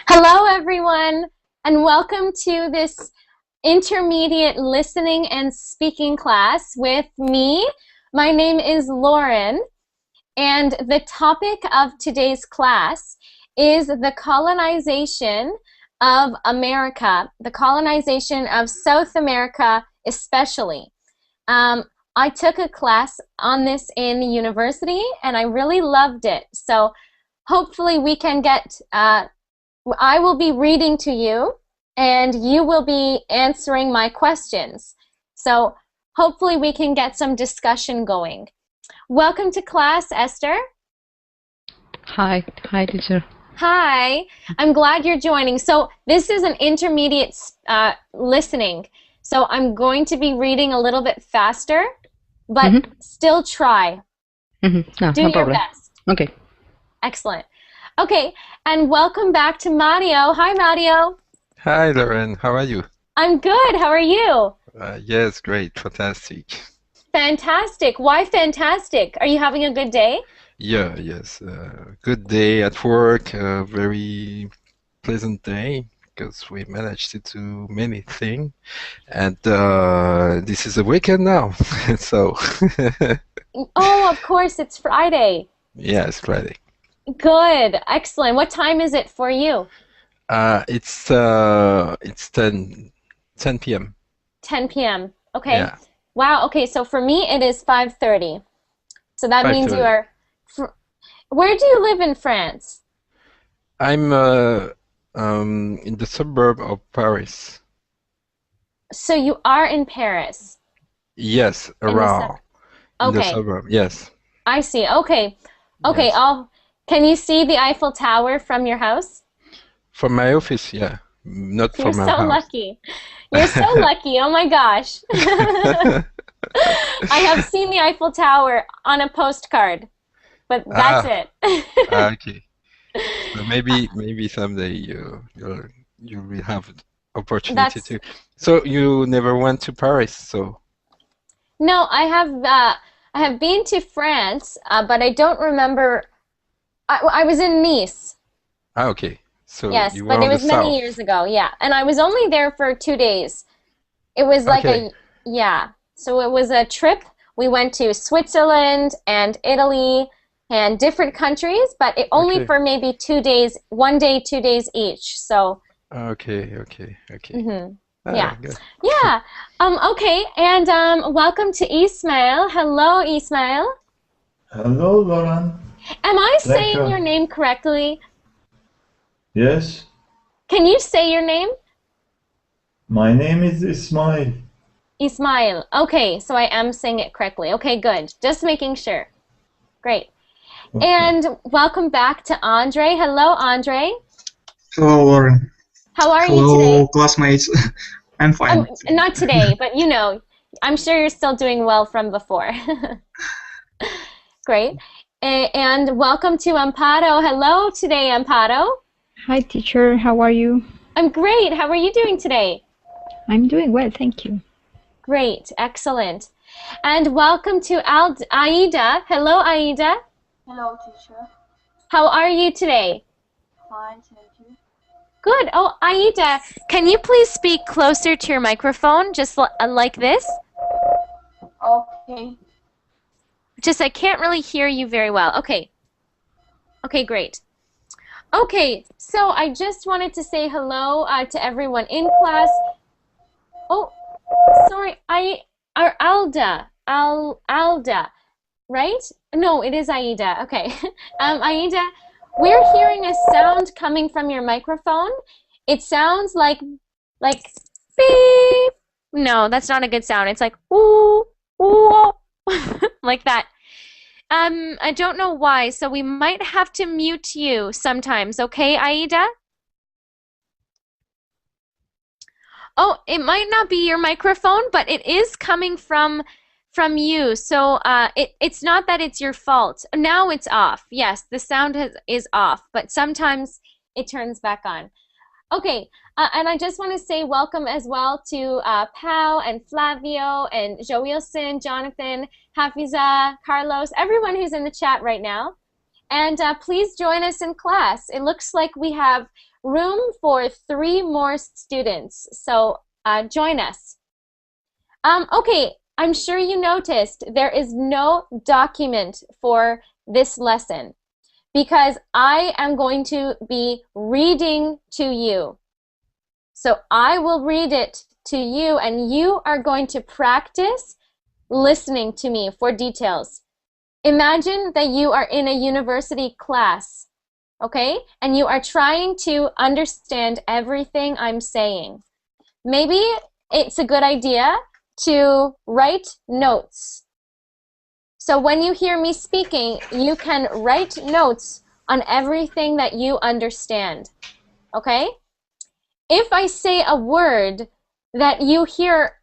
Hello, everyone, and welcome to this intermediate listening and speaking class with me. My name is Lauren, and the topic of today's class is the colonization of America, the colonization of South America especially. I took a class on this in university, and I really loved it. So hopefully we can get I will be reading to you, and you will be answering my questions. So hopefully we can get some discussion going. Welcome to class, Esther. Hi, teacher. Hi, I'm glad you're joining. So this is an intermediate listening. So I'm going to be reading a little bit faster, but still try. No your problem. Best. Okay. Excellent. Okay, and welcome back to Mario. Hi, Mario. Hi, Lauren. How are you? I'm good. How are you? Yes, great. Fantastic. Fantastic. Why fantastic? Are you having a good day? Yeah, yes. Good day at work. Very pleasant day because we managed to do many things. And this is a weekend now. So. Oh, of course. It's Friday. Yeah, it's Friday. Good. Excellent. What time is it for you? It's 10 p.m. 10 p.m. Okay. Yeah. Wow. Okay. So for me, it is 5:30. So that means you are. Where do you live in France? I'm in the suburb of Paris. So you are in Paris? Yes, around. In the suburb. Yes. I see. Okay. Okay. Yes. Can you see the Eiffel Tower from your house? From my office, yeah. Not from my house. You're so lucky. You're so lucky. Oh my gosh. I have seen the Eiffel Tower on a postcard, but that's it. Okay. So maybe someday you will have opportunity to. So you never went to Paris, so. No, I have been to France, but I don't remember. I was in Nice. Okay. So yes, you were but on it was the many south. years ago. Yeah, and I was only there for 2 days. It was like So it was a trip. We went to Switzerland and Italy and different countries, but only for maybe 2 days, 1 day, 2 days each. So. Okay. Yeah. Good. Yeah. Okay. And welcome to Ismail. Hello, Ismail. Hello, Lauren. Am I saying your name correctly? Yes. Can you say your name? My name is Ismail. Ismail. Okay, so I am saying it correctly. Okay, good. Just making sure. Great. Okay. And welcome back to Andre. Hello, Andre. Hello, Lauren. How are you today? Hello, classmates. I'm fine. Not today, but you know, I'm sure you're still doing well from before. Great. And welcome to Amparo. Hello today, Amparo. Hi, teacher. How are you? I'm great. How are you doing today? I'm doing well, thank you. Great. Excellent. And welcome to Aida. Hello, Aida. Hello, teacher. How are you today? Fine, thank you. Good. Oh, Aida, can you please speak closer to your microphone, just like this? Okay. Just, I can't really hear you very well. Okay. Okay, great. Okay, so I just wanted to say hello to everyone in class. Oh, sorry, Alda, right? No, it is Aida. Okay. Aida, we're hearing a sound coming from your microphone. It sounds like beep. No, that's not a good sound. It's like ooh, ooh, like that. I don't know why, so we might have to mute you sometimes, okay, Aida? Oh, it might not be your microphone, but it is coming from you. So it's not that it's your fault. Now it's off. Yes, the sound is off, but sometimes it turns back on. Okay, and I just want to say welcome as well to Pau and Flavio and Joilson, Jonathan, Hafiza, Carlos, everyone who's in the chat right now. And please join us in class. It looks like we have room for 3 more students, so join us. Okay, I'm sure you noticed there is no document for this lesson, because I am going to be reading to you. So I will read it to you, and you are going to practice listening to me for details. Imagine that you are in a university class, okay? And you are trying to understand everything I'm saying. Maybe it's a good idea to write notes. So when you hear me speaking, you can write notes on everything that you understand, okay? If I say a word that you hear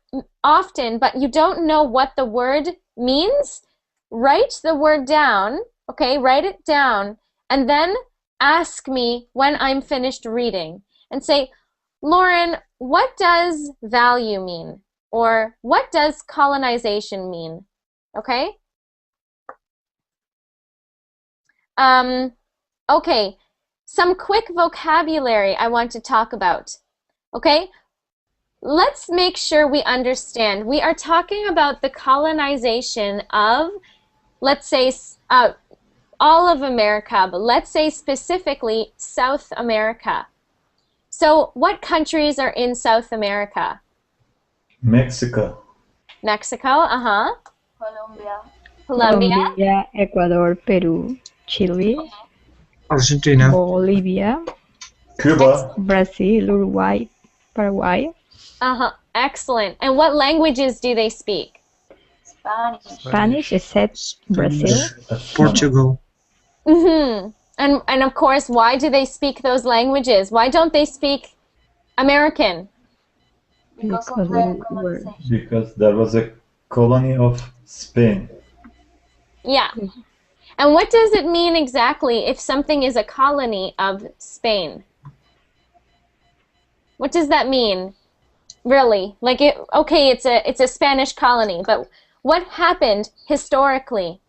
often, but you don't know what the word means, write the word down, okay? Write it down, and then ask me when I'm finished reading. And say, Lauren, what does value mean? Or what does colonization mean? Okay? Okay, some quick vocabulary I want to talk about. Okay? Let's make sure we understand. We are talking about the colonization of, let's say, all of America, but let's say specifically South America. So what countries are in South America? Mexico. Mexico, Colombia, Colombia, Ecuador, Peru, Chile, Argentina, Bolivia, Cuba. Brazil, Uruguay, Paraguay, excellent. And what languages do they speak? Spanish, Spanish, except Brazil, Portugal, And of course, why do they speak those languages? Why don't they speak American? because of because the we were colonization. Because that was a colony of Spain. Yeah. And what does it mean exactly if something is a colony of Spain? What does that mean? Really? Like okay, it's a Spanish colony, but what happened historically?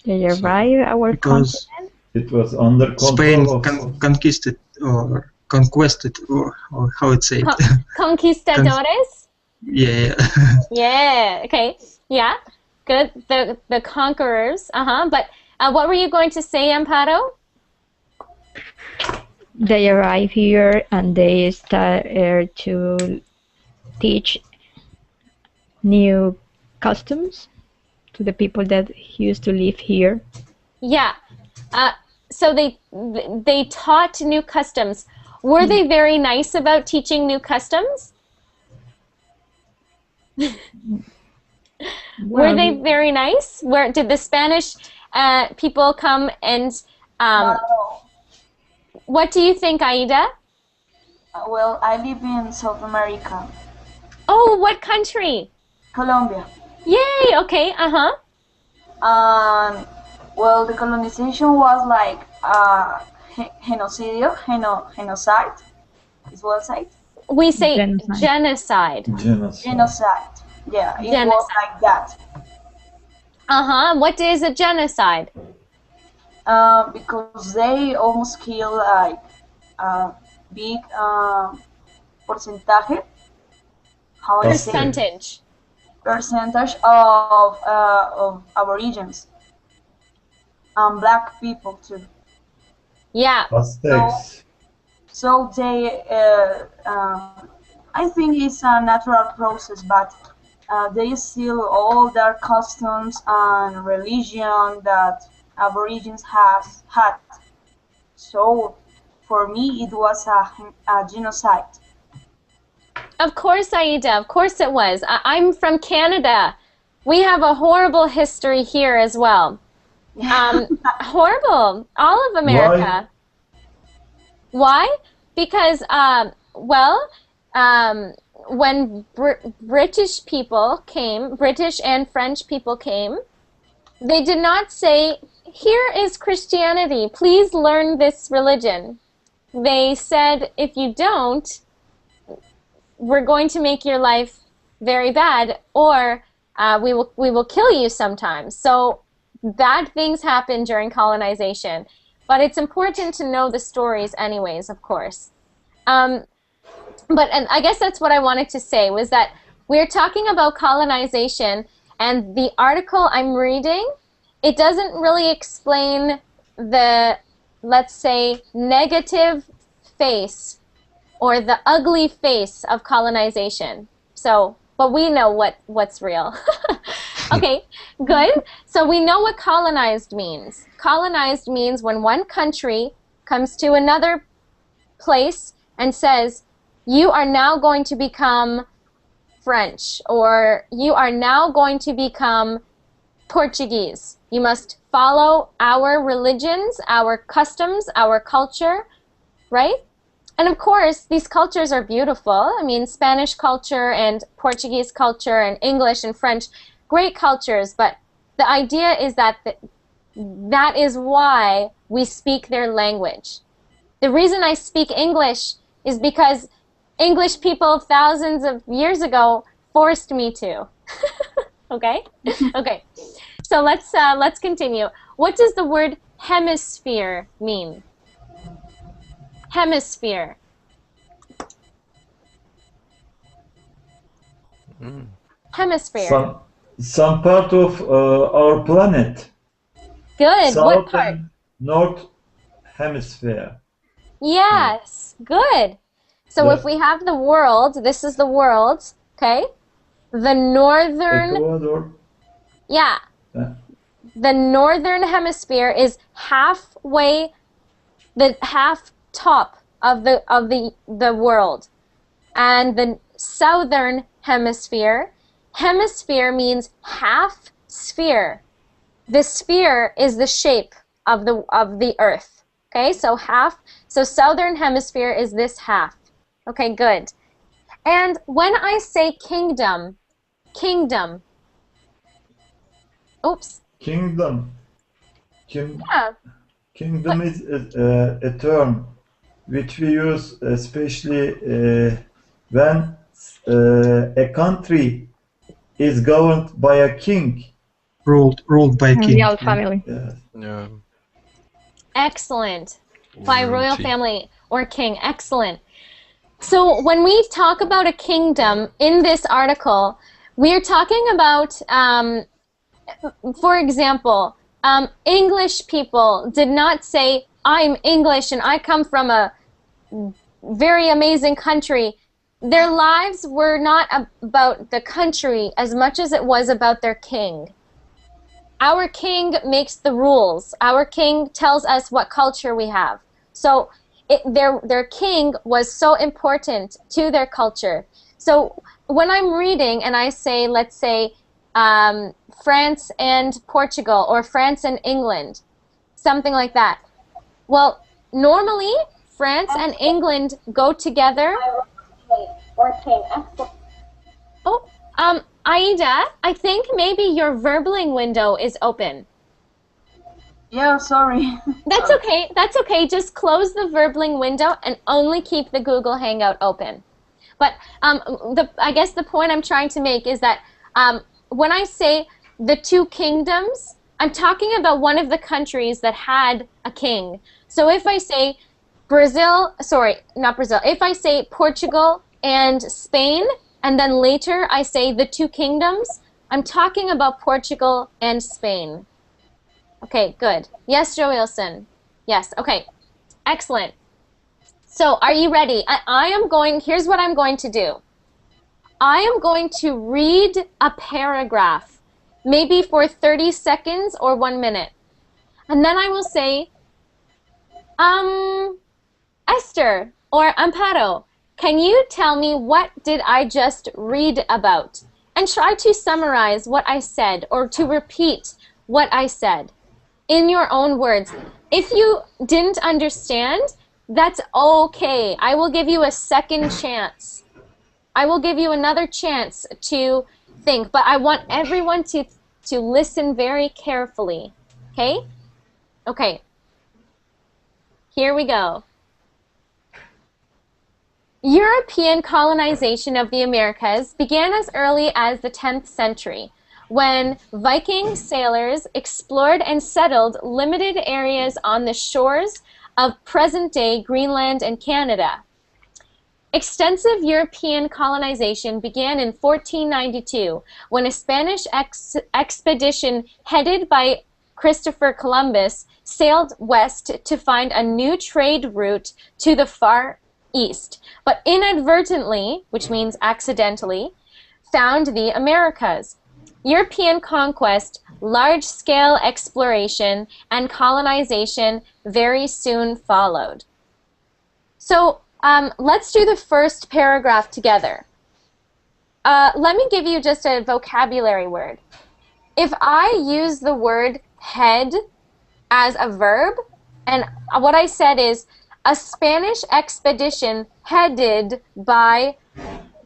they arrived our because continent. It was under Spain control of conquisted or conquested or how it's said. Conquistadores? Yeah. Yeah, okay. Yeah. Good. The conquerors. But what were you going to say, Amparo? They arrived here and they started to teach new customs to the people that used to live here. Yeah. So they taught new customs. Were they very nice about teaching new customs? Were they very nice? Where did the Spanish people come and No. what do you think, Aida? Well, I live in South America, Oh, what country? Colombia. Yay, okay, And well, the colonization was like genocide. Is what I say? We say Genocide. genocide. Genocide. Yeah, it was Genocide. like that. What is a genocide? Because they almost kill like a big percentage. How I say Percentage. percentage of Aborigines and black people too. Yeah. Aztecs. So they, I think it's a natural process, but they steal all their customs and religion that Aborigines has had. So for me, it was a genocide. Of course, Aida. Of course it was. I'm from Canada. We have a horrible history here as well. Horrible. All of America. Why? Because, when British people came, British and French people came, they did not say, here is Christianity, please learn this religion. they said, if you don't, we're going to make your life very bad, or we will kill you sometimes. So bad things happen during colonization. But it's important to know the stories anyways, of course. And I guess that's what I wanted to say, was that we're talking about colonization, and the article I'm reading, it doesn't really explain the, let's say, negative face or the ugly face of colonization. So, but we know what's real. Okay, good. So we know what colonized means. Colonized means when one country comes to another place and says, you are now going to become French, or you are now going to become Portuguese. You must follow our religions, our customs, our culture, right? And of course, these cultures are beautiful. I mean, Spanish culture and Portuguese culture and English and French, great cultures, but the idea is that that is why we speak their language. The reason I speak English is because English people thousands of years ago forced me to. Okay? Okay. So let's continue. What does the word hemisphere mean? Hemisphere. Hemisphere. Some part of our planet. Good. South What part? and North Hemisphere. Yes. Good. So if we have the world, this is the world, okay? The northern, Ecuador. yeah. The northern hemisphere is halfway, the half top of the world. And the southern hemisphere, hemisphere means half sphere. The sphere is the shape of the earth. Okay? So southern hemisphere is this half. Okay, good. And when I say kingdom, oops. Kingdom. Yeah. Kingdom is a term which we use especially when a country is governed by a king. Ruled by a king. Royal family. Yeah. Excellent. By royal Royalty. family or king. Excellent. So when we talk about a kingdom in this article, we are talking about, for example, English people did not say, I'm English and I come from a very amazing country. Their lives were not about the country as much as it was about their king. Our king makes the rules. Our king tells us what culture we have. So their king was so important to their culture. So when I'm reading and I say, let's say, France and Portugal or France and England, something like that. Well, normally France and England go together. Or king. Oh, Aida, I think maybe your verbling window is open. Yeah, sorry. That's okay. That's okay. Just close the verbling window and only keep the Google Hangout open. But I guess the point I'm trying to make is that when I say the two kingdoms, I'm talking about one of the countries that had a king. So if I say Brazil, sorry, not Brazil, if I say Portugal and Spain, and then later I say the two kingdoms, I'm talking about Portugal and Spain. Okay, good. Yes, Joe Wilson. Yes, okay. Excellent. So, are you ready? Here's what I'm going to do. I am going to read a paragraph, maybe for 30 seconds or 1 minute. And then I will say, Esther or Amparo, can you tell me what did I just read about? And try to summarize what I said or to repeat what I said in your own words. If you didn't understand, that's okay. I will give you a second chance. I will give you another chance to think, but I want everyone to listen very carefully. Okay? Okay. Here we go. European colonization of the Americas began as early as the 10th century, when Viking sailors explored and settled limited areas on the shores of present-day Greenland and Canada. Extensive European colonization began in 1492 when a Spanish expedition headed by Christopher Columbus sailed west to find a new trade route to the far east, but inadvertently, which means accidentally, found the Americas. European conquest, large-scale exploration, and colonization very soon followed. So let's do the first paragraph together. Let me give you just a vocabulary word. If I use the word head as a verb, and what I said is a Spanish expedition headed by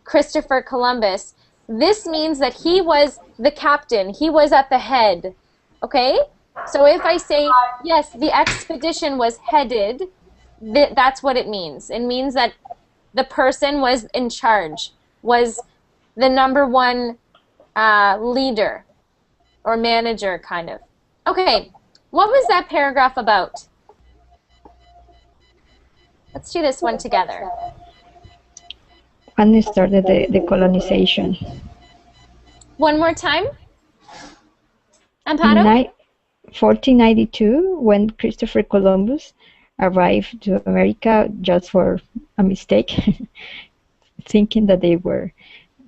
Christopher Columbus, this means that he was the captain, he was at the head, okay? So if I say, yes, the expedition was headed, that's what it means. It means that the person was in charge, was the number one leader or manager, kind of. Okay, what was that paragraph about? Let's do this one together. When started the colonization? One more time. Amparo? 1492, when Christopher Columbus arrived to America just for a mistake, thinking that they were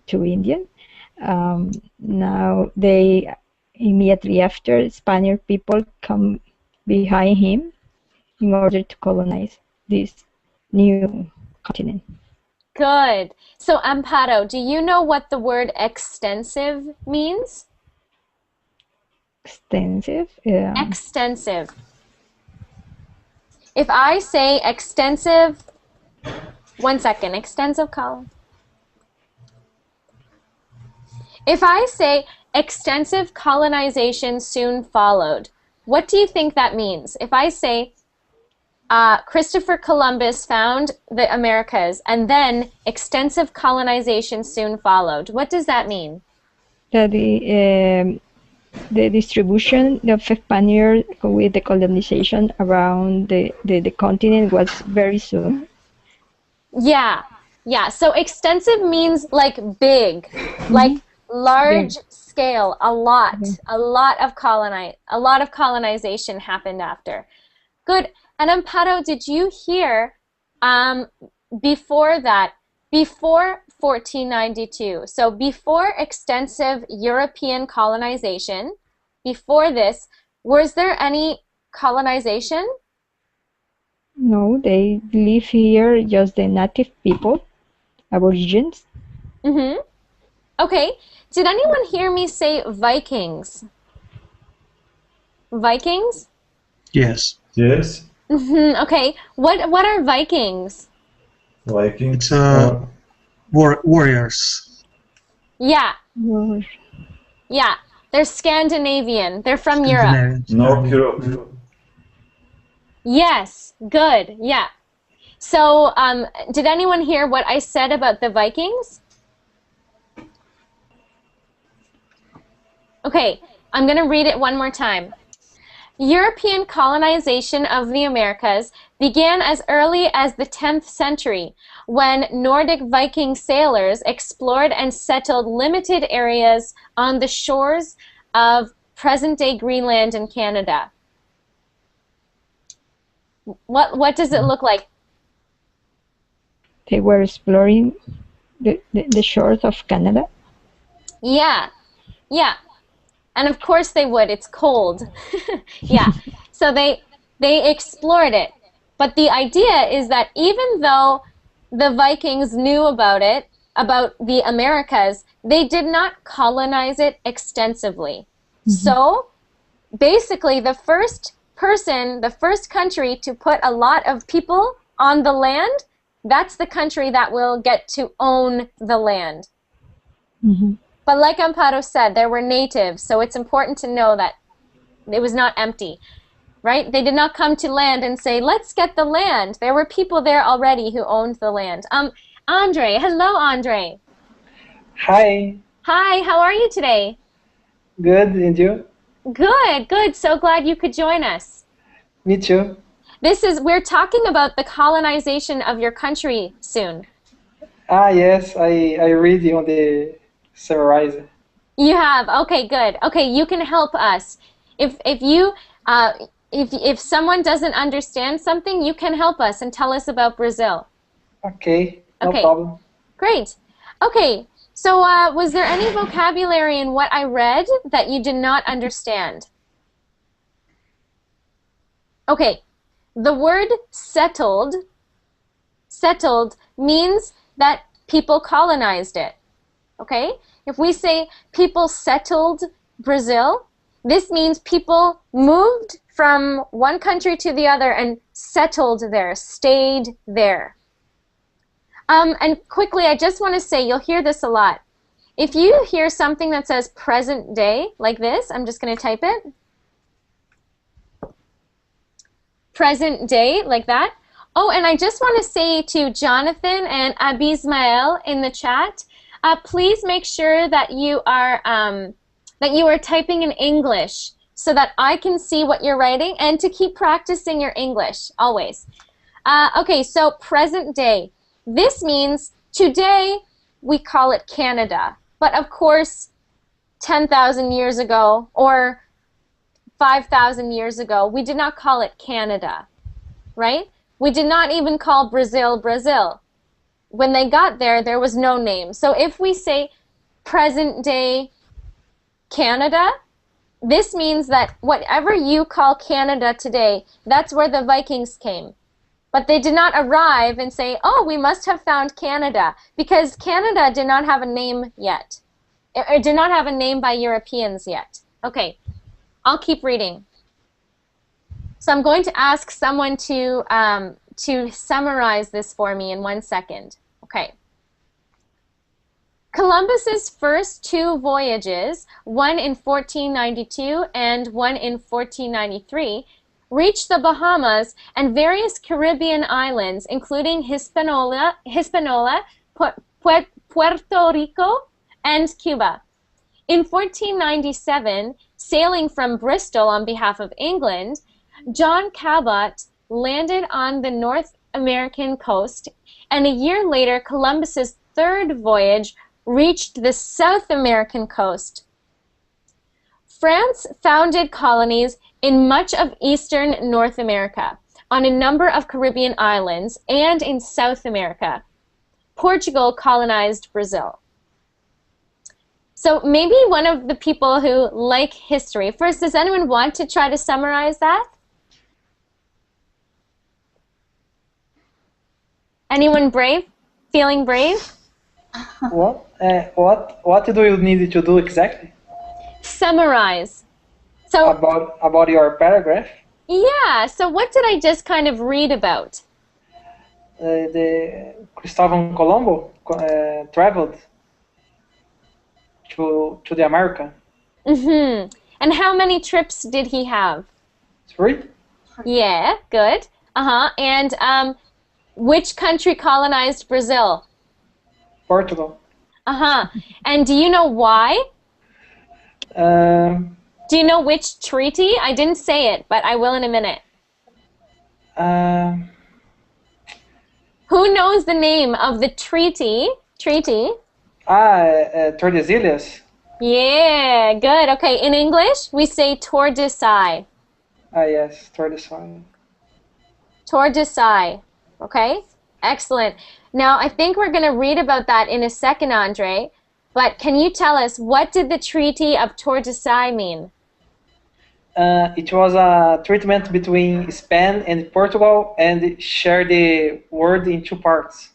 too Indian. Now they immediately after, Spanish people come behind him in order to colonize this new continent. Good. So Amparo, do you know what the word extensive means? Extensive? Extensive. If I say extensive, one second, extensive column. If I say extensive colonization soon followed, what do you think that means? If I say Christopher Columbus found the Americas and then extensive colonization soon followed, what does that mean? That the distribution of Spaniards with the colonization around the continent was very soon. Yeah, yeah. So extensive means like big, like large scale, a lot of colonization happened after. Good. And Amparo, did you hear before that, before 1492, so before extensive European colonization, before this, was there any colonization? No, they live here, just the native people, aborigines. Mm-hmm. Okay. Did anyone hear me say Vikings? Vikings? Yes. Yes, Mm-hmm. Okay. What are Vikings? Vikings It's warriors. Yeah. Well, Yeah. They're Scandinavian. They're from Europe. Scandinavian. North Europe. Yes. Good. Yeah. So, did anyone hear what I said about the Vikings? Okay, I'm going to read it one more time. European colonization of the Americas began as early as the 10th century, when Nordic Viking sailors explored and settled limited areas on the shores of present-day Greenland and Canada. What does it look like? they were exploring the shores of Canada. Yeah, yeah. And of course they would. It's cold. Yeah. So they explored it. But the idea is that even though the Vikings knew about it, about the Americas, they did not colonize it extensively. So basically the first person, the first country to put a lot of people on the land, that's the country that will get to own the land. But like Amparo said, there were natives, so it's important to know that it was not empty, right? They did not come to land and say, let's get the land. There were people there already who owned the land. Andre. Hello, Andre. Hi, Hi, how are you today? good, and you? Good, good. So glad you could join us. Me too. We're talking about the colonization of your country soon. Ah, yes, I read on the summarize. You have. Okay, good. Okay, you can help us. If you uh if someone doesn't understand something, you can help us and tell us about Brazil. Okay, no Okay, problem. great. Okay, so was there any vocabulary in what I read that you did not understand? Okay, the word settled means that people colonized it. Okay? If we say people settled Brazil, this means people moved from one country to the other and settled there, stayed there. And quickly, I just want to say, you'll hear this a lot. If you hear something that says present day, like this, I'm just going to type it. Present day, like that. Oh, and I just want to say to Jonathan and Abismael in the chat, please make sure that you are typing in English so that I can see what you're writing and to keep practicing your English always. Okay, so present day. This means today we call it Canada, but of course 10,000 years ago or 5,000 years ago, we did not call it Canada, right? We did not even call Brazil, Brazil. When they got there, there was no name. So if we say present day Canada, this means that whatever you call Canada today, that's where the Vikings came. But they did not arrive and say, oh, we must have found Canada, because Canada did not have a name yet. It did not have a name by Europeans yet. Okay, I'll keep reading. So I'm going to ask someone to summarize this for me in 1 second. Okay. Columbus's first two voyages, one in 1492 and one in 1493, reached the Bahamas and various Caribbean islands, including Hispaniola, Puerto Rico, and Cuba. In 1497, sailing from Bristol on behalf of England, John Cabot landed on the North American coast, and a year later, Columbus's third voyage reached the South American coast. France founded colonies in much of eastern North America, on a number of Caribbean islands, and in South America. Portugal colonized Brazil. So maybe one of the people who like history, first, does anyone want to try to summarize that? Anyone brave? Feeling brave? What do you need to do exactly? Summarize. So about your paragraph? yeah, so what did I just kind of read about? The Christopher Colombo traveled to the America. Mm-hmm. And how many trips did he have? 3. Yeah, good. Uh-huh. And which country colonized Brazil? Portugal. Uh-huh. And do you know why? Do you know which treaty? I didn't say it, but I will in a minute. Who knows the name of the treaty? Tordesillas. Yeah, good. Okay, in English, we say Tordesillas. Ah, yes, Tordesillas. Tordesillas. Okay? Excellent. Now, I think we're going to read about that in a second, Andre. But can you tell us, what did the Treaty of Tordesillas mean? It was a treatment between Spain and Portugal and shared the world in 2 parts.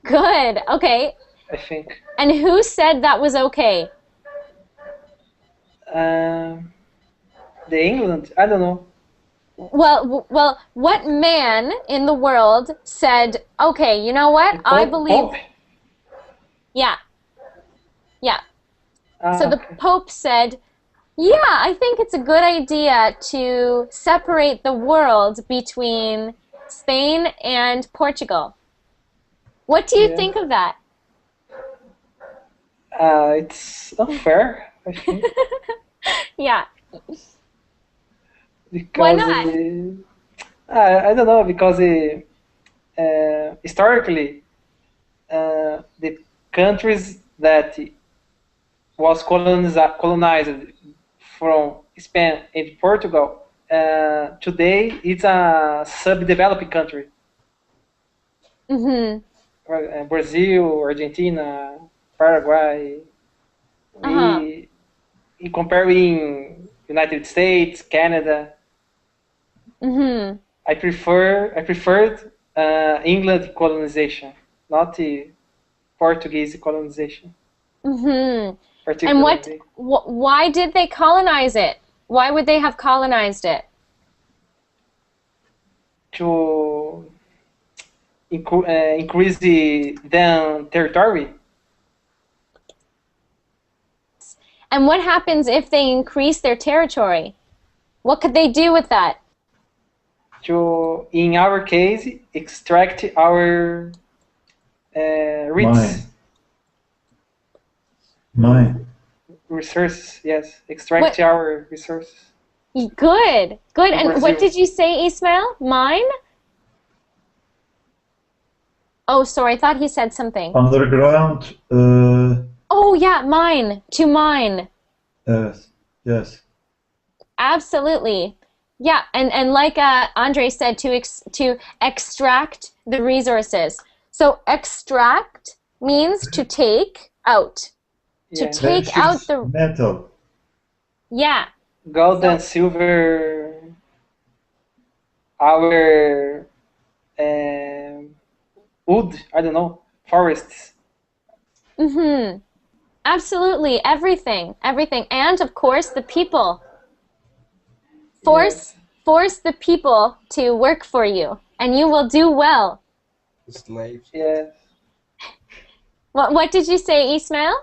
Good. Okay. I think. And who said that was okay? The England? I don't know. Well, what man in the world said, okay, you know what? I believe... Pope? Yeah. So the Pope said, yeah, I think it's a good idea to separate the world between Spain and Portugal. What do you Yeah. think of that? It's unfair, I think, Yeah. Why because not? I don't know, because historically, the countries that was colonized from Spain and Portugal, today it's a subdeveloped country. Mm-hmm. Brazil, Argentina, Paraguay. Uh-huh. In comparing United States, Canada, Mm-hmm. I preferred England colonization, not the Portuguese colonization, Mm-hmm. And particularly why did they colonize it? Why would they have colonized it? to increase the then territory. And what happens if they increase their territory? What could they do with that? To, in our case, extract our Mine. Mine. resources. Yes, extract What? our resources. Good. Good. In And what Brazil. did you say, Ismail? Mine? Oh, sorry. I thought he said something. Underground. Oh, yeah, mine. To mine. Evet. Yes. Absolutely. Yeah, and like Andre said, to extract the resources. So extract means to take out. To Yeah. take out Precious the, metal. yeah. Gold So- and silver, our wood, I don't know, forests. Mm-hmm. Absolutely. Everything. Everything. And of course the people. Force the people to work for you, and you will do well. Slaves. Yes. What did you say, Ismail?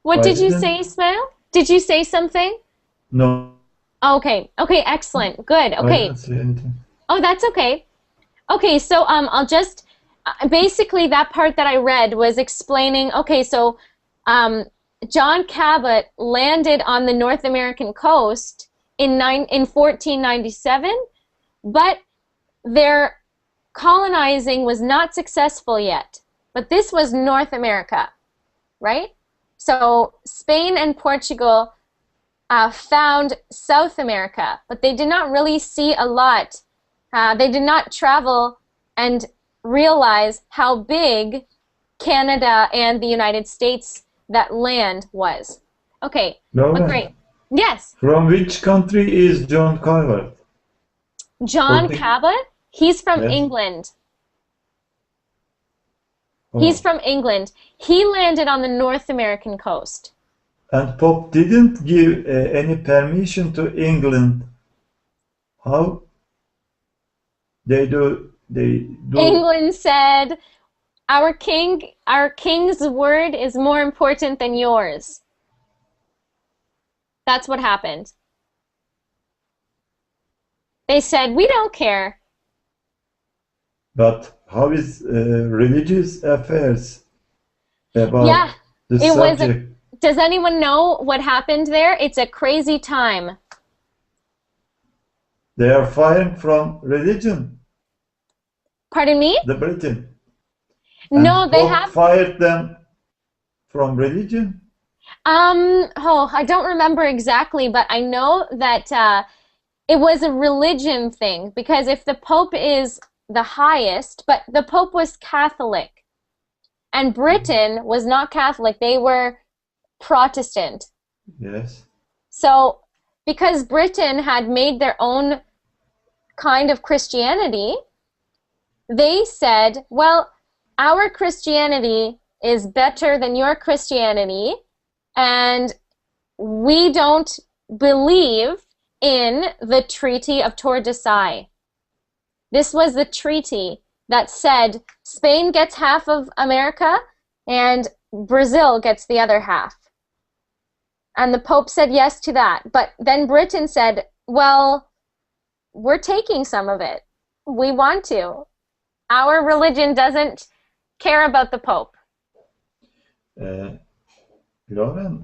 What I did you didn't- say, Ismail? Did you say something? No. Okay. Okay, excellent. Good. I Okay. didn't say anything. Oh, that's okay. Okay, so I'll just basically that part that I read was explaining. Okay, so John Cabot landed on the North American coast in 1497, but their colonizing was not successful yet. But this was North America, right? So Spain and Portugal found South America, but they did not really see a lot. They did not travel and realize how big Canada and the United States, that land was. Okay, but Lauren, great. Yes, from which country is John Calvert? John Okay. Cabot, he's from Yes. England. Oh. He's from England. He landed on the North American coast. And Pope didn't give any permission to England. How they do? England said, our king's word is more important than yours. That's what happened. They said, we don't care. But how is religious affairs about Yeah, the it was subject? Does anyone know what happened there? It's a crazy time. They are firing from religion, Pardon me? the Britain. No, And they Pope have fired them from religion. I don't remember exactly, but I know that it was a religion thing, because if the Pope is the highest, but the Pope was Catholic, and Britain was not Catholic, they were Protestant. Yes. So, because Britain had made their own kind of Christianity, they said, well, our Christianity is better than your Christianity, and we don't believe in the Treaty of Tordesillas. This was the treaty that said Spain gets half of America and Brazil gets the other half. And the Pope said yes to that. But then Britain said, well, we're taking some of it. We want to. Our religion doesn't care about the Pope. Lauren,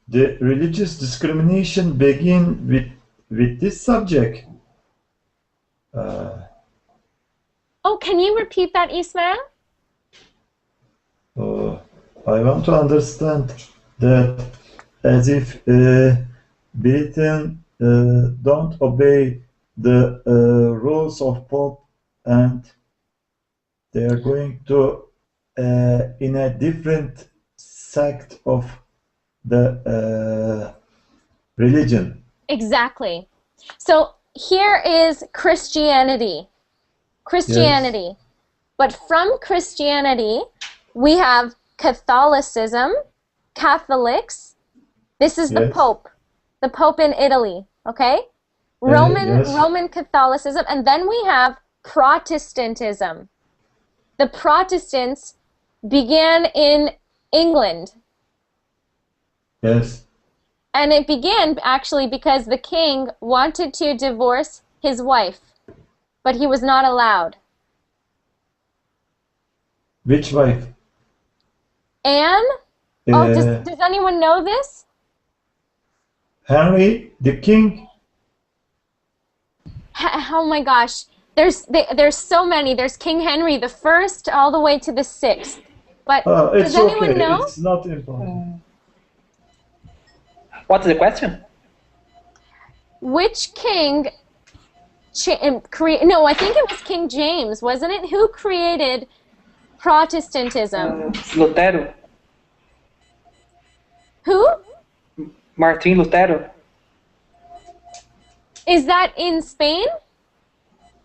the religious discrimination begin with this subject. Oh, can you repeat that, Ismail? I want to understand that as if Britain don't obey the rules of Pope and they are going to in a different sect of the religion. Exactly. So here is Christianity. Yes. But from Christianity, we have Catholicism, Catholics. This is the Yes. The Pope in Italy, okay? Yes. Roman Catholicism, and then we have Protestantism. The Protestants began in England. Yes. And it began actually because the king wanted to divorce his wife, but he was not allowed. Which wife? Anne? Oh, does anyone know this? Henry the King. Oh my gosh. There's so many. There's King Henry the First all the way to the 6th. But It's does anyone okay. know? It's not important. What's the question? Which king no, I think it was King James, wasn't it? Who created Protestantism? Lutero. Who? Martin Lutero. Is that in Spain?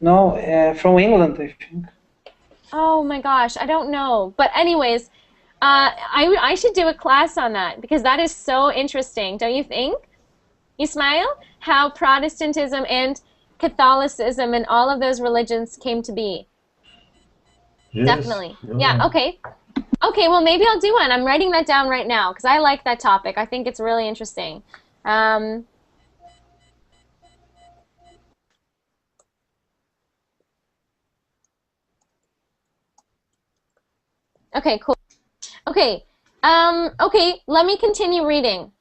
No, from England, I think. Oh my gosh, I don't know. But anyways, I should do a class on that because that is so interesting, don't you think? Ismail, how Protestantism and Catholicism and all of those religions came to be. Yes. Definitely. Yeah, okay. Okay, well maybe I'll do one. I'm writing that down right now because I like that topic. I think it's really interesting. Okay, cool. Okay, okay, let me continue reading.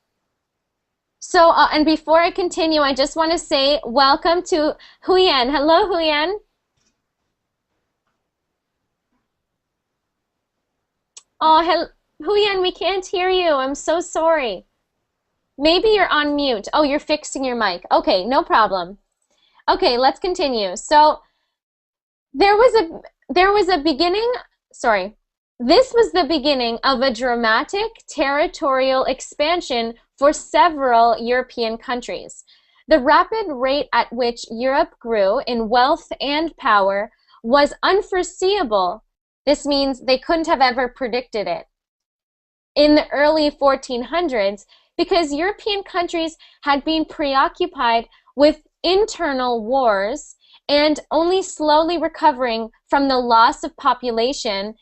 So, and before I continue, I just want to say welcome to Huyen. Hello, Huyen. Oh, Huyen, we can't hear you. I'm so sorry. Maybe you're on mute. Oh, you're fixing your mic. Okay, no problem. Okay, let's continue. So, there was a beginning, sorry. This was the beginning of a dramatic territorial expansion for several European countries. The rapid rate at which Europe grew in wealth and power was unforeseeable. This means they couldn't have ever predicted it. In the early 1400s, because European countries had been preoccupied with internal wars and only slowly recovering from the loss of population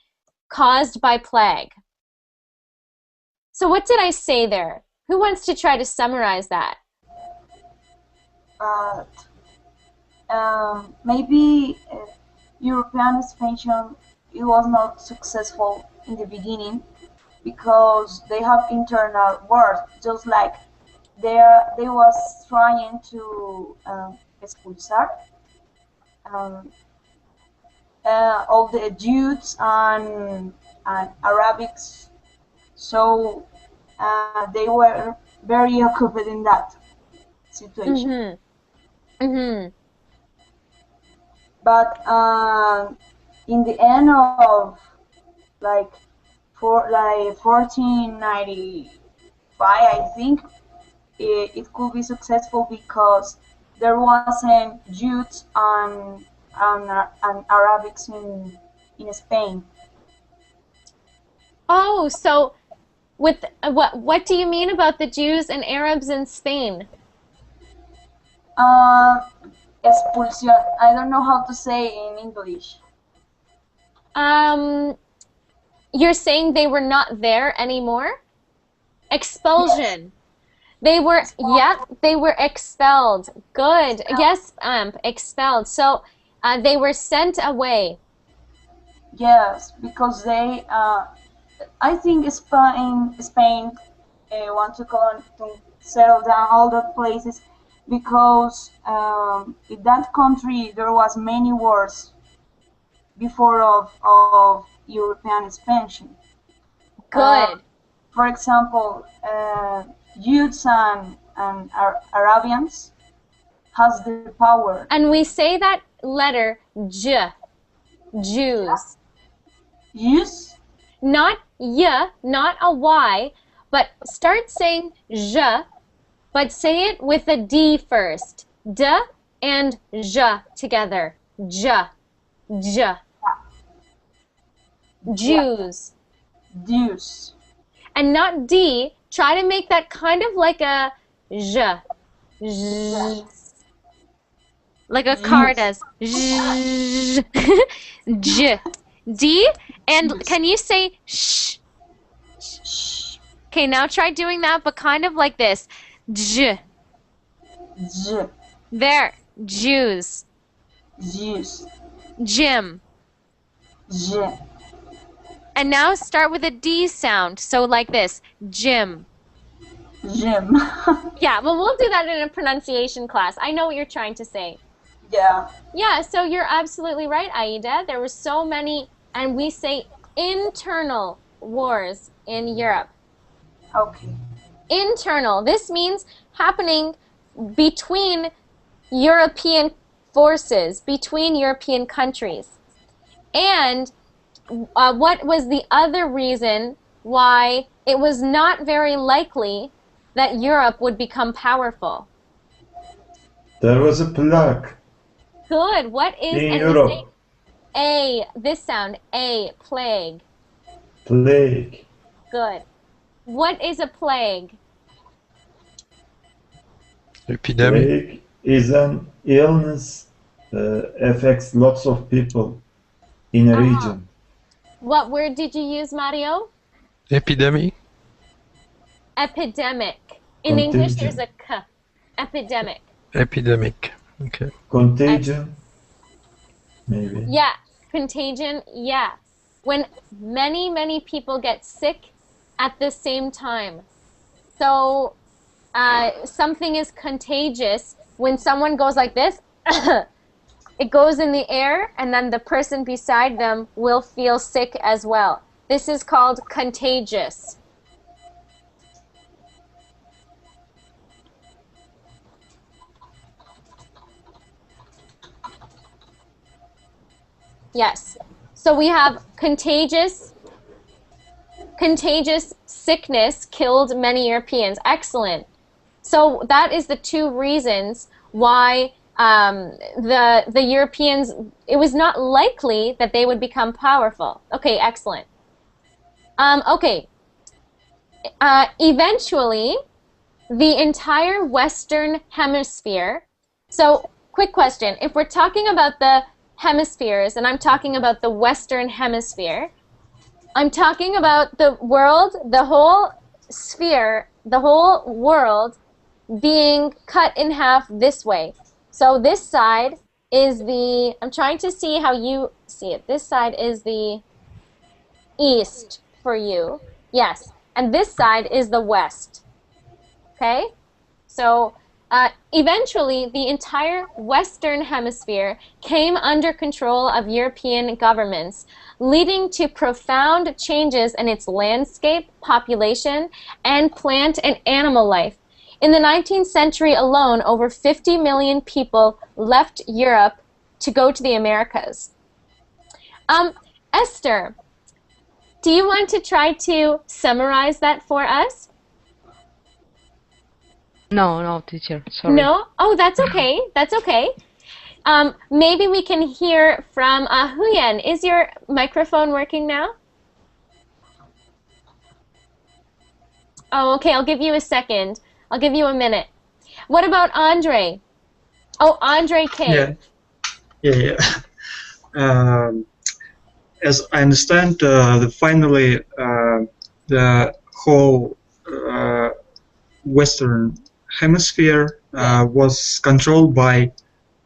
caused by plague. So what did I say there? Who wants to try to summarize that? Maybe European expansion it was not successful in the beginning because they have internal wars, just like they was trying to expulsar all the Jews and Arabics, so they were very occupied in that situation. But in the end of like 1495, I think it could be successful because there wasn't Jews and Arabics in Spain. Oh, so with what do you mean about the Jews and Arabs in Spain? Expulsion. I don't know how to say in English. You're saying they were not there anymore? Expulsion. Yes. They were, yeah, they were expelled. Good. Yes, expelled. So they were sent away. Yes, because they, I think Spain want to settle down all the places because in that country there was many wars before of European expansion. Good. For example, Jews and Arabians has the power. And we say that letter J, Jews. Jews? Not Y, not a Y, but start saying J, but say it with a D first. D and J together. J, J. Jews. Jews. And not D, try to make that kind of like a J. J. Like a car does. J. J. D. And can you say sh? Okay, now try doing that, but kind of like this. J. J. There. Jews. Jews. Gym. J. And now start with a D sound. So like this. Gym. Gym. Yeah, well, we'll do that in a pronunciation class. I know what you're trying to say. Yeah. Yeah, so you're absolutely right, Aida. There were so many, and we say internal wars in Europe. Okay. Internal. This means happening between European forces, between European countries. And what was the other reason why it was not very likely that Europe would become powerful? There was a plague Good. What is in and Europe. we say A, this sound, A, plague. Plague. Good. What is a plague? Epidemic. Plague is an illness affects lots of people in a region. What word did you use, Mario? Epidemic. Epidemic. In English, there's Contagion. a K. Epidemic. Epidemic. Okay. Contagion. Maybe. Yeah. Contagion, yeah. When many, many people get sick at the same time. So something is contagious when someone goes like this. It goes in the air, and then the person beside them will feel sick as well. This is called contagious. Yes. So we have contagious sickness killed many Europeans. Excellent. So that is the two reasons why the Europeans, it was not likely that they would become powerful. Okay, excellent. Okay. Eventually, the entire Western Hemisphere. So, quick question. If we're talking about the hemispheres, and I'm talking about the Western Hemisphere, I'm talking about the world, the whole sphere, the whole world being cut in half this way. So this side is the, I'm trying to see how you see it. This side is the east for you. Yes. And this side is the west. Okay? So eventually, the entire Western Hemisphere came under control of European governments, leading to profound changes in its landscape, population, and plant and animal life. In the 19th century alone, over 50 million people left Europe to go to the Americas. Esther, do you want to try to summarize that for us? No, teacher, sorry. No? Oh, that's okay. That's okay. Maybe we can hear from Huyen. Is your microphone working now? Oh, okay. I'll give you a second. I'll give you a minute. What about Andre? Oh, Andre K. Yeah. As I understand, finally the whole Western Hemisphere was controlled by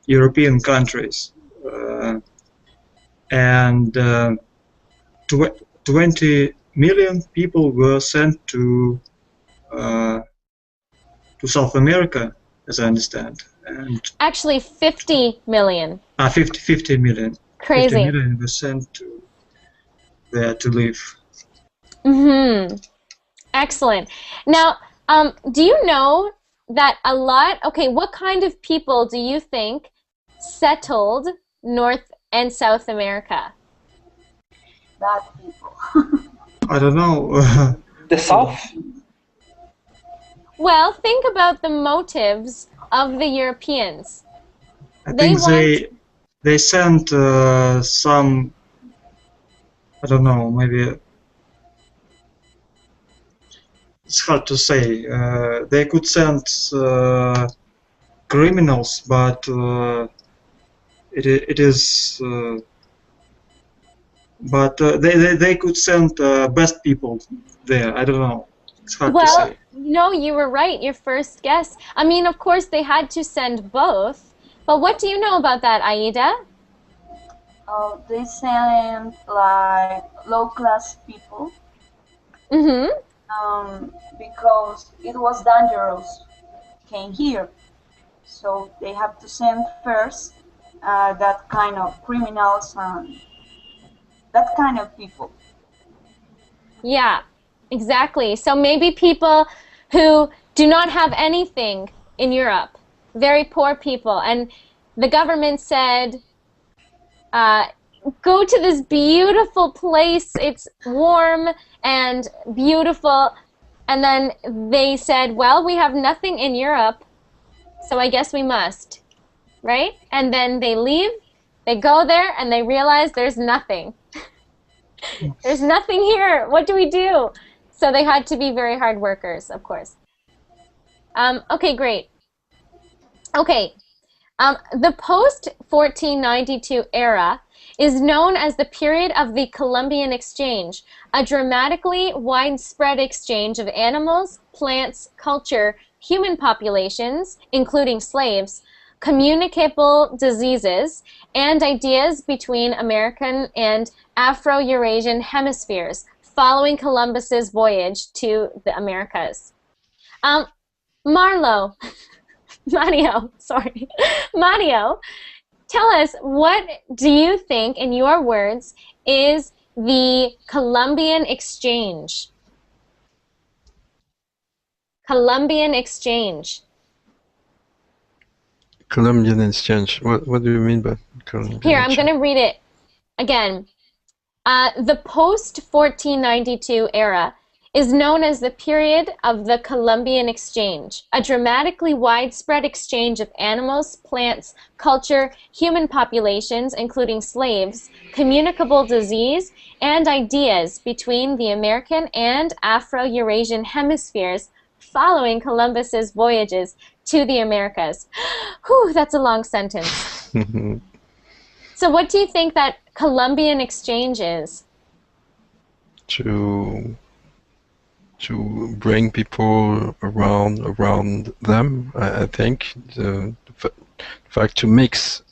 European countries, and 20 million people were sent to South America, as I understand, and Actually, 50 million. 50 million. 50 Crazy. million were sent to there to live. Excellent. Now, do you know that what kind of people do you think settled North and South America? Bad people. I don't know. The South? Well, think about the motives of the Europeans. I think they sent some, I don't know, maybe it's hard to say. They could send criminals, but it is. But they could send best people there. I don't know. It's hard to say. No, you were right. Your first guess. I mean, of course, they had to send both. But what do you know about that, Aida? They sent like low-class people. Because it was dangerous. Came here, so they have to send first that kind of criminals and that kind of people. Yeah, exactly. So maybe people who do not have anything in Europe, very poor people, and the government said, go to this beautiful place, it's warm and beautiful, and then they said, well, we have nothing in Europe, so I guess we must, right? And then they leave, they go there, and they realize there's nothing. There's nothing here. What do we do? So they had to be very hard workers, of course. Okay, great. Okay, the post-1492 era is known as the period of the Columbian Exchange, a dramatically widespread exchange of animals, plants, culture, human populations, including slaves, communicable diseases, and ideas between American and Afro-Eurasian hemispheres following Columbus's voyage to the Americas. Mario, tell us, what do you think, in your words, is the Columbian Exchange? Columbian Exchange. Colombian exchange. What do you mean by Colombian Here, I'm exchange? going to read it again. The post-1492 era is known as the period of the Columbian Exchange, a dramatically widespread exchange of animals, plants, culture, human populations, including slaves, communicable disease, and ideas between the American and Afro-Eurasian hemispheres following Columbus's voyages to the Americas. Whew, that's a long sentence. So what do you think that Columbian Exchange is? To bring people around them, I think the fact to mix,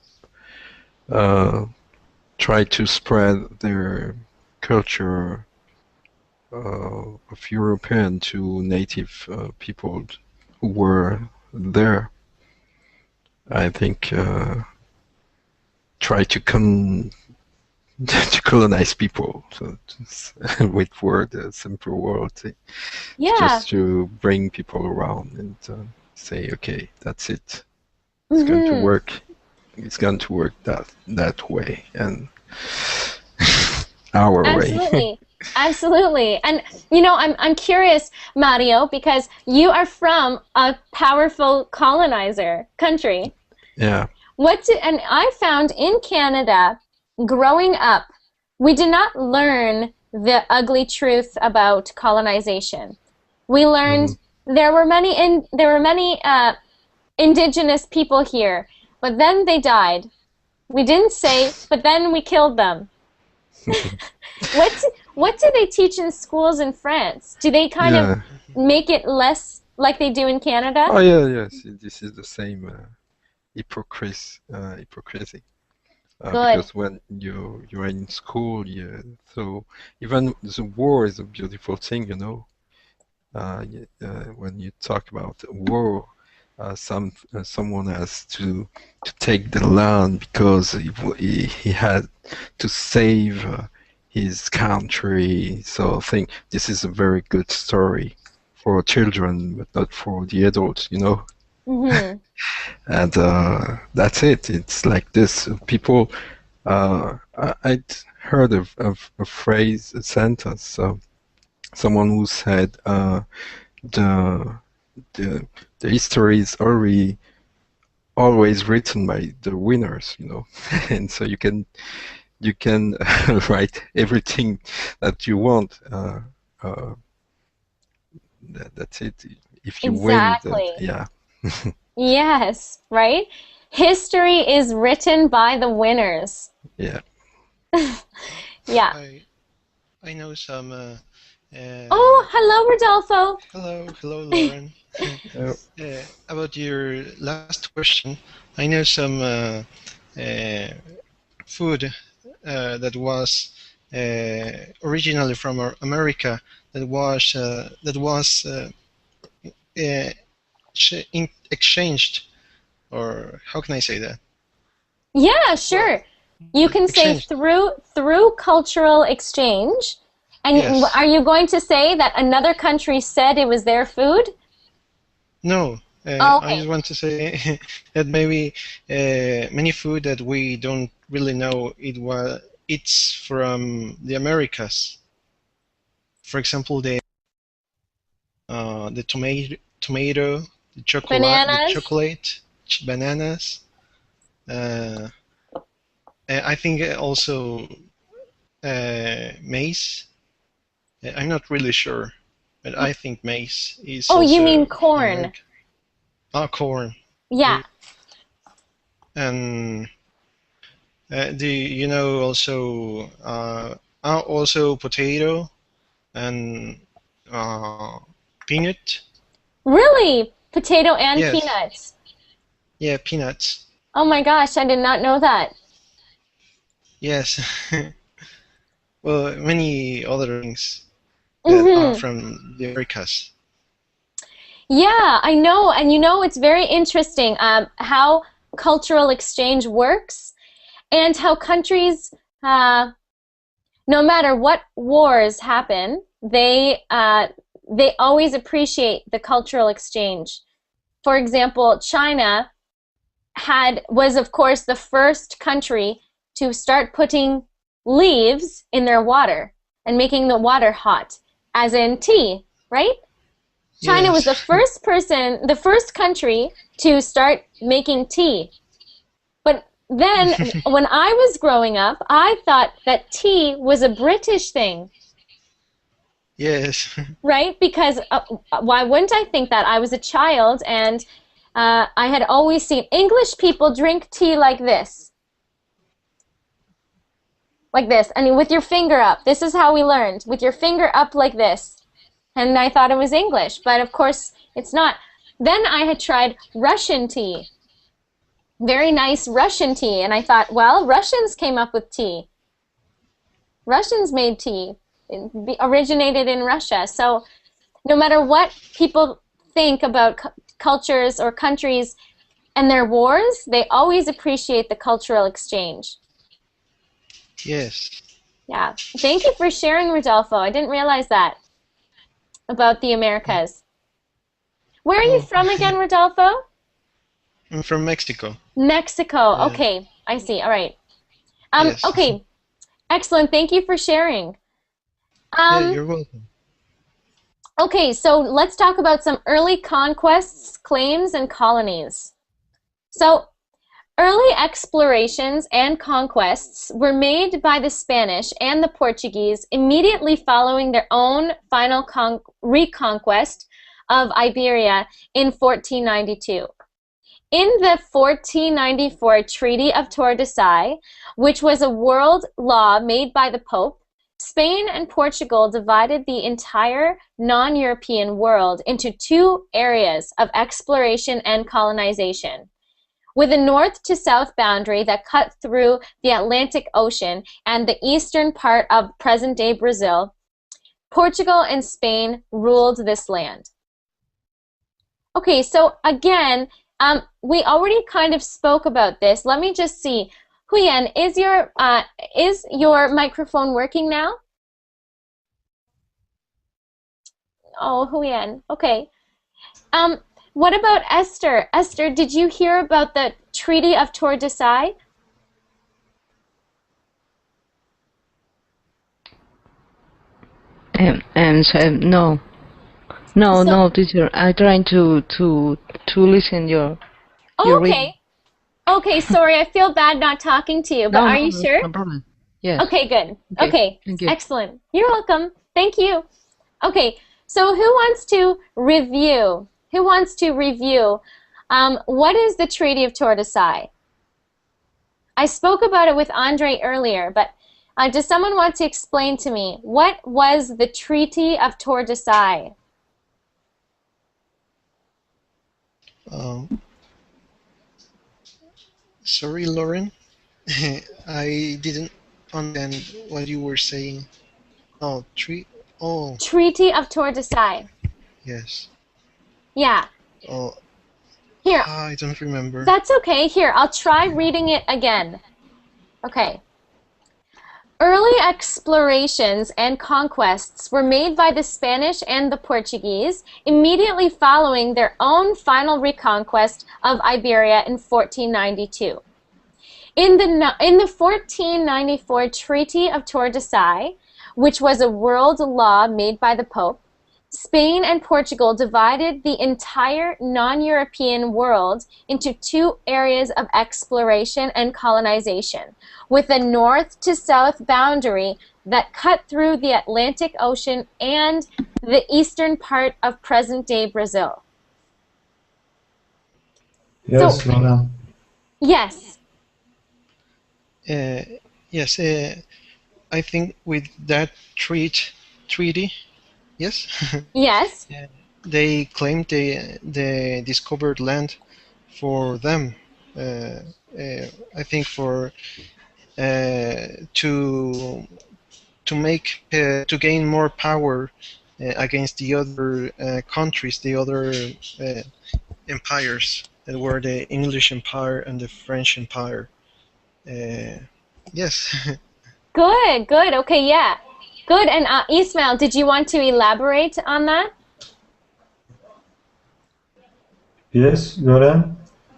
try to spread their culture of European to native people who were there. I think try to to colonize people, so with simple word, just to bring people around and say, okay, that's it. It's going to work. It's going to work that way and our way. Absolutely. And you know, I'm curious, Mario, because you are from a powerful colonizer country. Yeah. And I found in Canada, growing up, we did not learn the ugly truth about colonization. We learned there were many indigenous people here, but then they died. We didn't say, but then we killed them. What do they teach in schools in France? Do they kind of make it less like they do in Canada? Oh yeah, yes. This is the same hypocrisy. Good. because when you're in school, so even the war is a beautiful thing, you know. When you talk about war, someone has to take the land because he had to save his country. So I think this is a very good story for children, but not for the adults, you know. Mm-hmm. And that's it. It's like this. People, I'd heard of a phrase, a sentence, someone who said, the the the history is always written by the winners, you know, and so you can write everything that you want. That's it. If you win, then Exactly. yeah. Yes, right? History is written by the winners. Yeah. Yeah. I know some. Oh, hello, Rodolfo. Hello, Lauren. About your last question, I know some food that was originally from America that was exchanged, or how can I say that? Yeah, sure. You can say Exchanged. through cultural exchange. And Yes. are you going to say that another country said it was their food? No, Oh, I okay. just want to say that maybe many food that we don't really know it's from the Americas. For example, the tomato, the Bananas? chocolate, bananas. I think also maize. I'm not really sure, but I think maize is Oh, you mean also corn. American. Corn. Yeah. And do you know also potato and peanut? Really? Potato and Yes. peanuts. Yeah, peanuts. Oh my gosh, I did not know that. Yes. Well, many other things that are Mm-hmm. from the Americas. Yeah, I know. And you know, it's very interesting how cultural exchange works and how countries, no matter what wars happen, they always appreciate the cultural exchange. For example, China was of course the first country to start putting leaves in their water and making the water hot, as in tea, right? China was Yes. the first country to start making tea. But then when I was growing up, I thought that tea was a British thing, Yes. right? Because why wouldn't I think that? I was a child and I had always seen English people drink tea like this. Like this. And with your finger up. This is how we learned. With your finger up like this. And I thought it was English, but of course it's not. Then I had tried Russian tea. Very nice Russian tea. And I thought, well, Russians came up with tea. Russians made tea. It originated in Russia. So no matter what people think about cultures or countries and their wars, they always appreciate the cultural exchange. Yes. Yeah. Thank you for sharing, Rodolfo. I didn't realize that about the Americas. Where are you Oh, from again, Rodolfo? I'm from Mexico. Mexico. Yeah. Okay, I see. All right. Yes. Okay. Excellent. Thank you for sharing. Yeah, you're welcome. Okay, so let's talk about some early conquests, claims, and colonies. So, early explorations and conquests were made by the Spanish and the Portuguese immediately following their own final reconquest of Iberia in 1492. In the 1494 Treaty of Tordesillas, which was a world law made by the Pope, Spain and Portugal divided the entire non-European world into two areas of exploration and colonization. with a north to south boundary that cut through the Atlantic Ocean and the eastern part of present-day Brazil. Portugal and Spain ruled this land. Okay, so again, we already kind of spoke about this. Let me just see. Huyen, is your microphone working now? Oh, Huyen. Okay. What about Esther? Esther, did you hear about the Treaty of Tordesillas? No, no, teacher. I'm trying to listen your reading. Okay, sorry, I feel bad not talking to you, but are you sure? No problem. Yes. Okay, good. Okay, thank you. Excellent. You're welcome. Thank you. Okay, so who wants to review? Who wants to review? What is the Treaty of Tordesillas? I spoke about it with Andre earlier, but does someone want to explain to me what was the Treaty of Tordesillas? Sorry, Lauren. I didn't understand what you were saying. Oh, Treaty of Tordesillas. Yes. Yeah. Oh. Here. I don't remember. That's okay. Here, I'll try reading it again. Okay. Early explorations and conquests were made by the Spanish and the Portuguese immediately following their own final reconquest of Iberia in 1492. In the 1494 Treaty of Tordesillas, which was a world law made by the Pope, Spain and Portugal divided the entire non-European world into two areas of exploration and colonization, with a north to south boundary that cut through the Atlantic Ocean and the eastern part of present-day Brazil. Yes, Rona. Yes. Yes, I think with that treaty, yes? Yes. They claimed the discovered land for them. I think for to gain more power against the other countries, the other empires that were the English Empire and the French Empire. Yes. Good. Okay, yeah. Good. And Ismail, did you want to elaborate on that? Yes, Loren.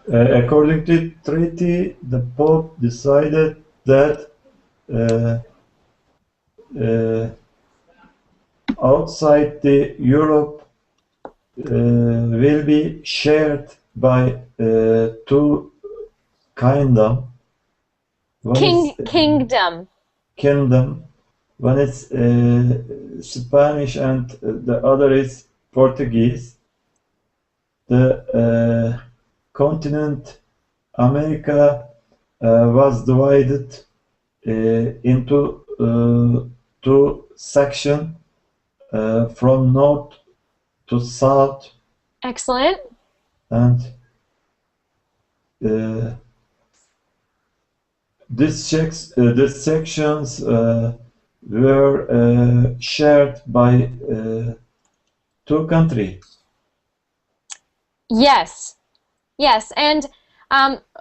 According to the treaty, the Pope decided that outside the Europe will be shared by two kingdom. Kingdom. Kingdom. One is Spanish and the other is Portuguese. The continent America was divided into two sections from north to south. Excellent. And these sections were shared by two countries. Yes. And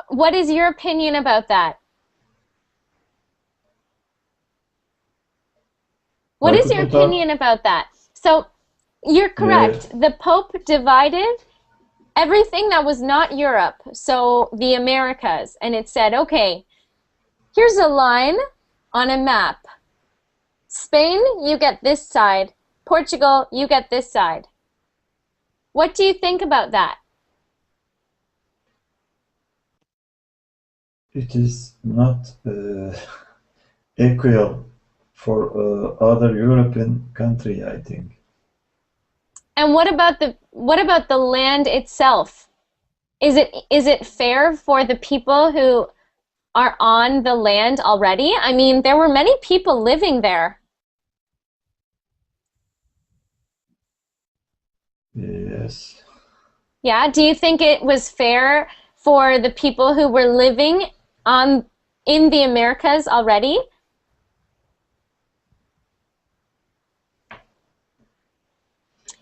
what is your opinion about that? What is your opinion about that? So, you're correct. The Pope divided everything that was not Europe, so the Americas, and it said, okay, here's a line on a map. Spain, you get this side. Portugal, you get this side. What do you think about that? It is not equal for other European country, I think. And what about the land itself? Is it fair for the people who are on the land already? I mean, there were many people living there. Yes. Yeah, do you think it was fair for the people who were living in the Americas already?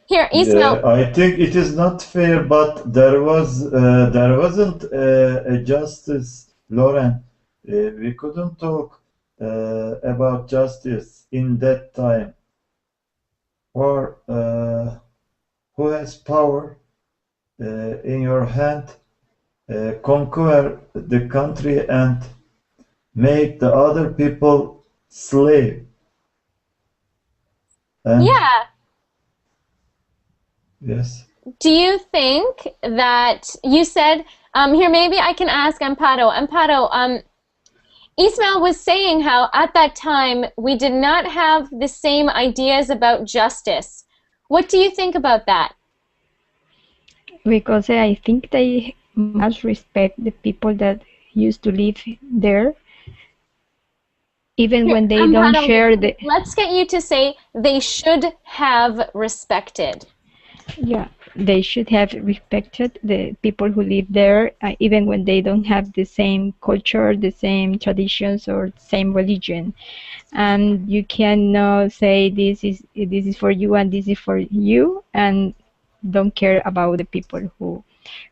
Here, Ismail. Yeah, I think it is not fair, but there wasn't a justice, Lauren. We couldn't talk about justice in that time. Or who has power in your hand, conquer the country and make the other people slave. And Yeah. yes. Do you think that you said, here, maybe I can ask Amparo. Amparo, Ismail was saying how at that time we did not have the same ideas about justice. What do you think about that? Because I think they must respect the people that used to live there, even when they don't Amparo, share the. let's get you to say they should have respected. Yeah, they should have respected the people who live there, even when they don't have the same culture, the same traditions, or same religion. And you cannot say this is for you and this is for you, and don't care about the people who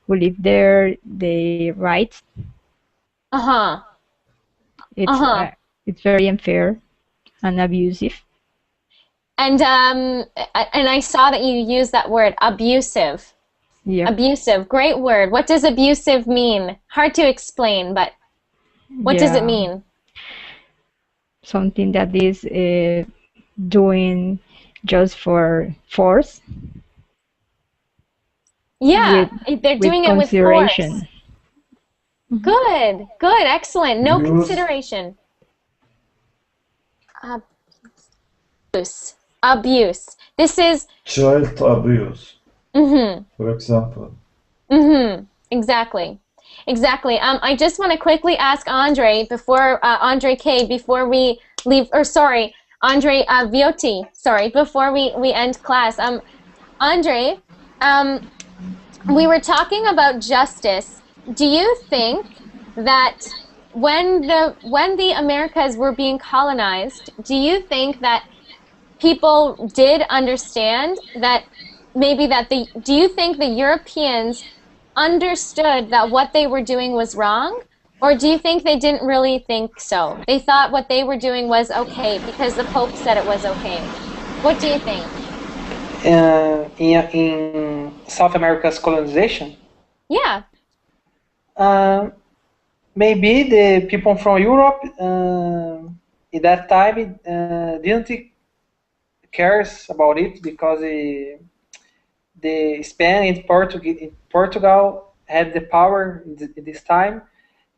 live there, their rights. Uh-huh. It's very unfair and abusive. And I saw that you used that word, abusive. Yeah. Abusive, great word. What does abusive mean? Hard to explain, but what does it mean? Something that is doing just for force. Yeah, they're doing it with force. Good, good, excellent. No consideration. Abuse. This is child abuse. For example. Exactly. Exactly. I just want to quickly ask Andre before Andre K. Before we leave, or sorry, Andre Viotti. Sorry, before we end class. Andre, we were talking about justice. Do you think that when the Americas were being colonized, do you think that people did understand that do you think the Europeans understood that what they were doing was wrong? Or do you think they didn't really think so? They thought what they were doing was okay because the Pope said it was okay. What do you think? In South America's colonization? Yeah. Maybe the people from Europe in that time didn't cares about it because the Spain in Portugal had the power in this time,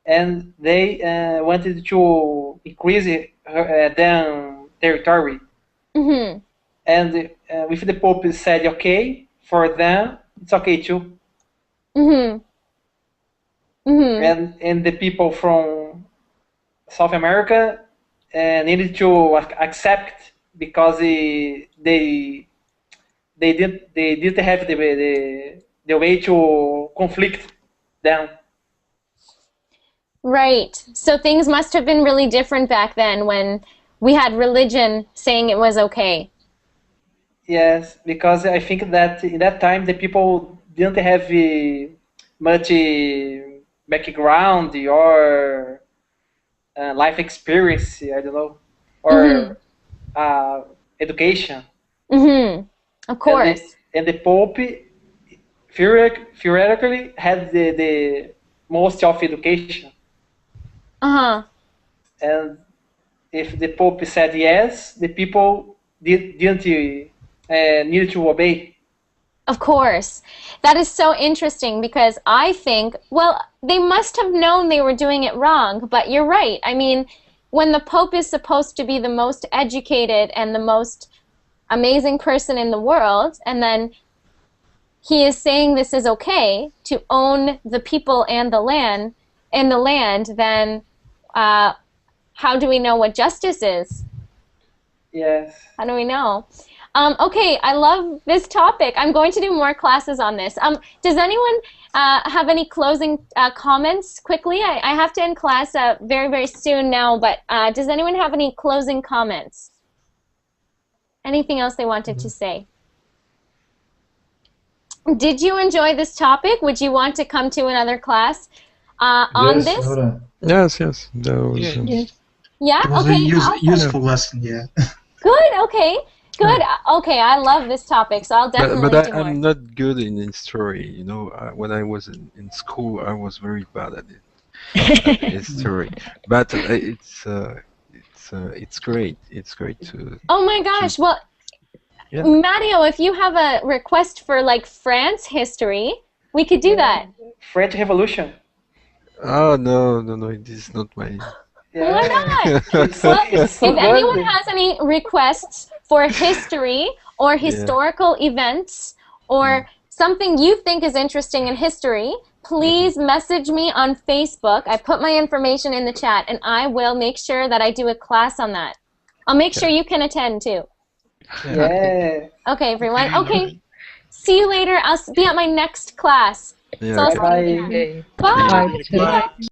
and they wanted to increase their territory. And if the Pope said okay, for them it's okay too. And the people from South America needed to accept because they didn't have the way to conflict them. Right. So things must have been really different back then when we had religion saying it was okay. Yes, because I think that in that time the people didn't have much background or life experience, I don't know, or education. Of course. And the Pope theoretically had the most of education. And if the Pope said yes, the people didn't need to obey. Of course. That is so interesting because I think, well, they must have known they were doing it wrong, but you're right. I mean, when the Pope is supposed to be the most educated and the most amazing person in the world, and then he is saying this is okay to own the people and the land, then how do we know what justice is? Yes. How do we know? Okay, I love this topic. I'm going to do more classes on this. Does anyone have any closing comments quickly? I have to end class very, very soon now, but does anyone have any closing comments? Anything else they wanted to say? Did you enjoy this topic? Would you want to come to another class on this? Laura. Yes, yes. That was, Yes. Yeah? It was Okay, a awesome. useful lesson, yeah. Good, okay. Good. Okay, I love this topic, so I'll definitely but do more. I'm not good in history. You know, when I was in school, I was very bad at it, history. But it's great. It's great to. Oh my gosh, well, Yeah. Mario, if you have a request for like France history, we could do that. French Revolution. Oh no, no, no! It is not my. Yeah. Why not? It's, Well, it's so if anyone good. has any requests for history or historical events or something you think is interesting in history, please message me on Facebook. I put my information in the chat, and I will make sure that I do a class on that. I'll make sure you can attend too. Yeah. Okay, everyone. Okay. See you later. I'll be at my next class. Yeah. So I'll Okay. see you there. Okay. Bye. Bye. Bye.